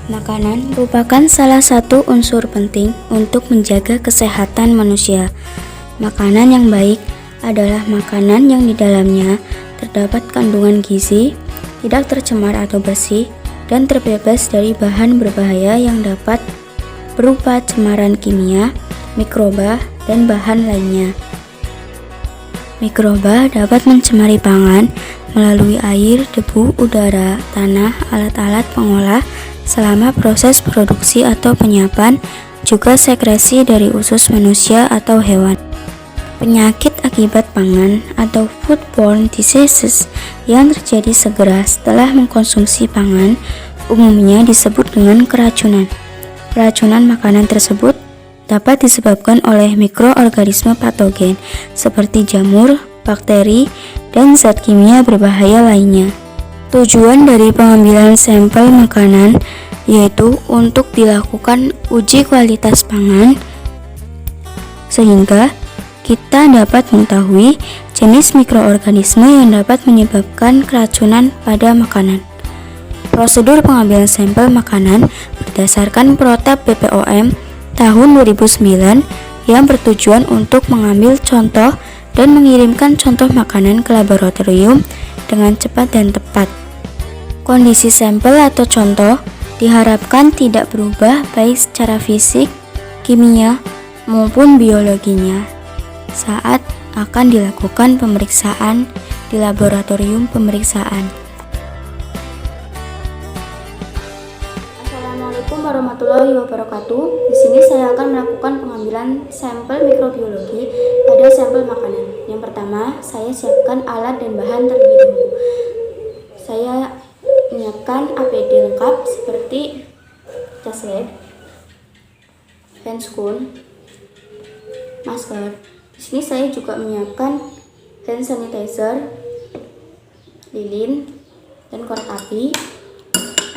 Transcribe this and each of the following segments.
Makanan merupakan salah satu unsur penting untuk menjaga kesehatan manusia. Makanan yang baik adalah makanan yang di dalamnya terdapat kandungan gizi, tidak tercemar atau bersih, dan terbebas dari bahan berbahaya yang dapat berupa cemaran kimia, mikroba, dan bahan lainnya. Mikroba dapat mencemari pangan melalui air, debu, udara, tanah, alat-alat pengolah, selama proses produksi atau penyiapan, juga sekresi dari usus manusia atau hewan. Penyakit akibat pangan atau foodborne diseases yang terjadi segera setelah mengkonsumsi pangan umumnya disebut dengan keracunan. Keracunan makanan tersebut dapat disebabkan oleh mikroorganisme patogen seperti jamur, bakteri, dan zat kimia berbahaya lainnya. Tujuan dari pengambilan sampel makanan yaitu untuk dilakukan uji kualitas pangan sehingga kita dapat mengetahui jenis mikroorganisme yang dapat menyebabkan keracunan pada makanan. Prosedur pengambilan sampel makanan berdasarkan Protap BPOM tahun 2009 yang bertujuan untuk mengambil contoh dan mengirimkan contoh makanan ke laboratorium dengan cepat dan tepat. Kondisi sampel atau contoh diharapkan tidak berubah baik secara fisik, kimia, maupun biologinya saat akan dilakukan pemeriksaan di laboratorium pemeriksaan. Assalamualaikum warahmatullahi wabarakatuh. Di sini saya akan melakukan pengambilan sampel mikrobiologi pada sampel makanan. Yang pertama, saya siapkan alat dan bahan terlebih dahulu. Saya menyiapkan APD lengkap seperti jas lab, handscoon, masker. Di sini saya juga menyiapkan hand sanitizer, lilin, dan korek api,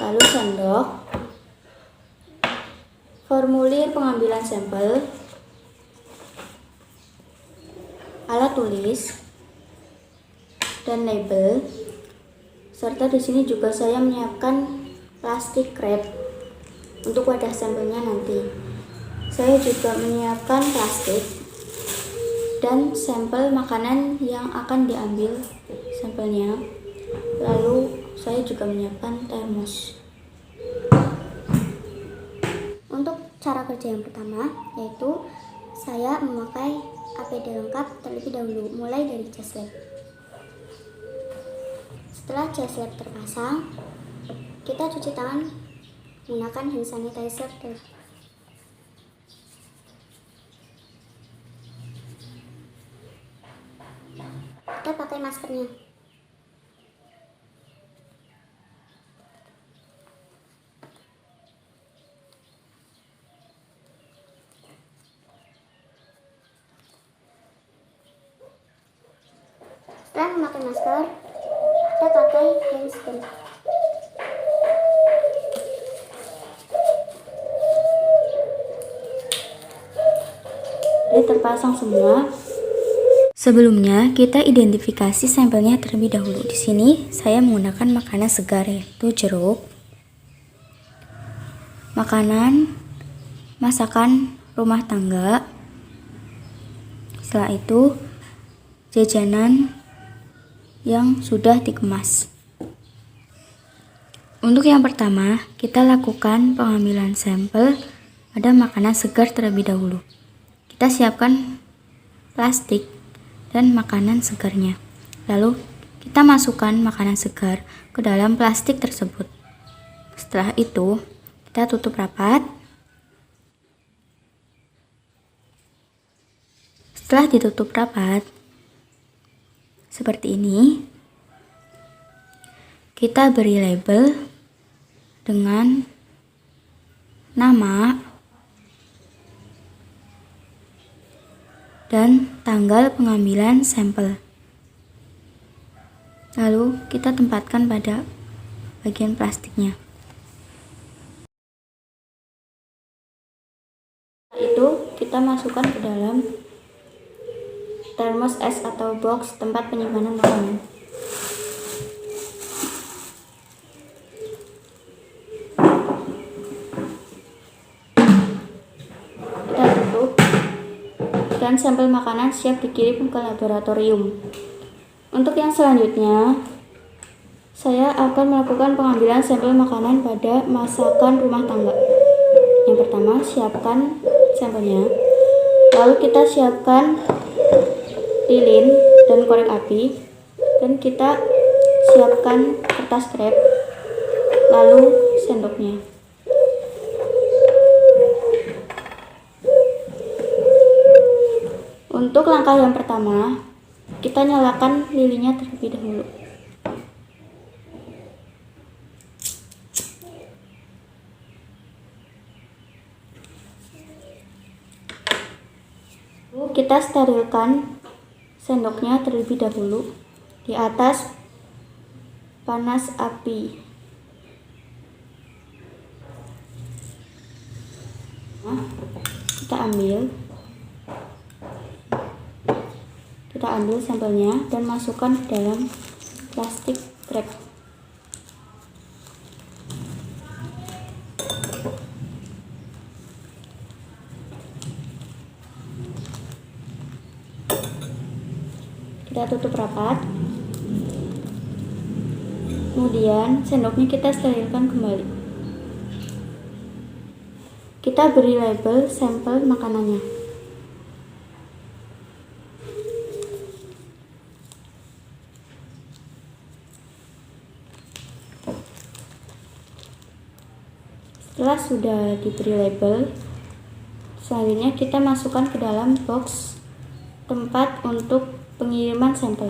lalu sendok, formulir pengambilan sampel, alat tulis, dan label. Serta di sini juga saya menyiapkan plastik wrap untuk wadah sampelnya nanti. Saya juga menyiapkan plastik dan sampel makanan yang akan diambil sampelnya. Lalu saya juga menyiapkan termos. Untuk cara kerja yang pertama yaitu saya memakai APD lengkap terlebih dahulu, mulai dari jas lab. Setelah jas lab terpasang, kita cuci tangan menggunakan hand sanitizer. Kita pakai maskernya. Setelah memakai masker, kita pakai handscoon. Jadi terpasang semua. Sebelumnya kita identifikasi sampelnya terlebih dahulu. Di sini saya menggunakan makanan segar yaitu jeruk, makanan masakan rumah tangga. Setelah itu jajanan yang sudah dikemas. Untuk yang pertama, kita lakukan pengambilan sampel pada makanan segar terlebih dahulu. Kita siapkan plastik dan makanan segarnya. Lalu kita masukkan makanan segar ke dalam plastik tersebut. Setelah itu, kita tutup rapat. Setelah ditutup rapat, seperti ini, kita beri label dengan nama dan tanggal pengambilan sampel. Lalu kita tempatkan pada bagian plastiknya. Setelah itu kita masukkan ke dalam termos es atau box tempat penyimpanan makanan. sampel makanan siap dikirim ke laboratorium. Untuk yang selanjutnya, saya akan melakukan pengambilan sampel makanan pada masakan rumah tangga. Yang pertama, siapkan sampelnya. Lalu kita siapkan lilin dan korek api, dan kita siapkan kertas krep, lalu sendoknya. Untuk langkah yang pertama, kita nyalakan lilinnya terlebih dahulu. Lalu kita sterilkan sendoknya terlebih dahulu di atas panas api. Nah, kita ambil sampelnya dan masukkan ke dalam plastik wrap. Kita tutup rapat. Kemudian sendoknya kita sterilkan kembali. Kita beri label sampel makanannya. Setelah sudah diberi label, selanjutnya kita masukkan ke dalam box tempat untuk pengiriman sampel.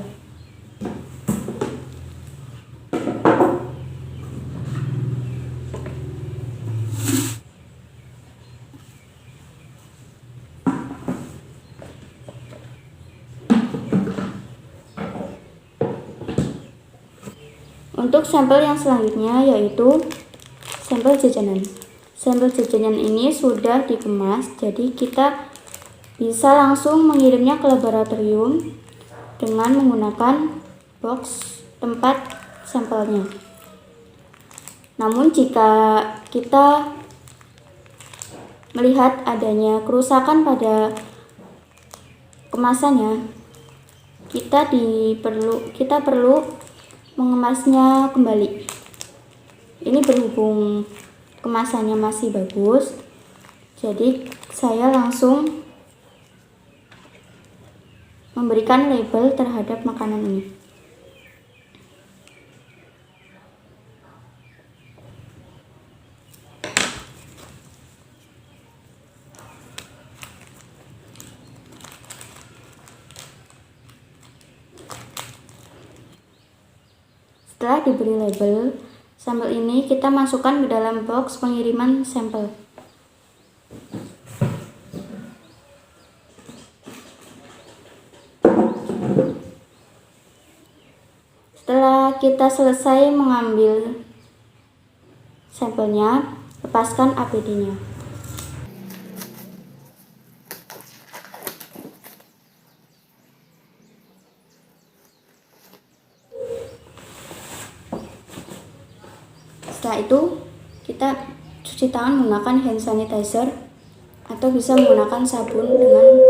Untuk sampel yang selanjutnya yaitu sampel jajanan. Sampel jajanan ini sudah dikemas, jadi kita bisa langsung mengirimnya ke laboratorium dengan menggunakan box tempat sampelnya. Namun jika kita melihat adanya kerusakan pada kemasannya, kita perlu mengemasnya kembali. Ini berhubung kemasannya masih bagus, jadi saya langsung memberikan label terhadap makanan ini. Setelah diberi label, sampel ini kita masukkan ke dalam box pengiriman sampel. Setelah kita selesai mengambil sampelnya, lepaskan APD-nya. Setelah itu, kita cuci tangan menggunakan hand sanitizer atau bisa menggunakan sabun dengan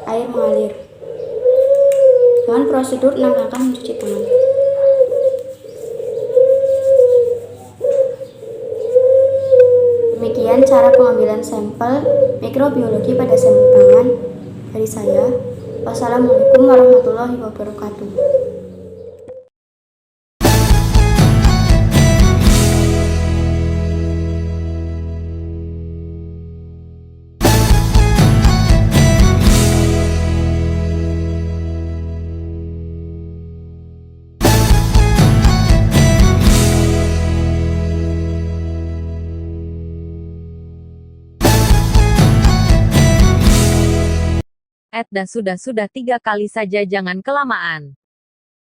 air mengalir. Dengan prosedur 6 langkah mencuci tangan. Demikian cara pengambilan sampel mikrobiologi pada sampel tangan dari saya. Wassalamualaikum warahmatullahi wabarakatuh. Dan sudah 3 kali saja, jangan kelamaan.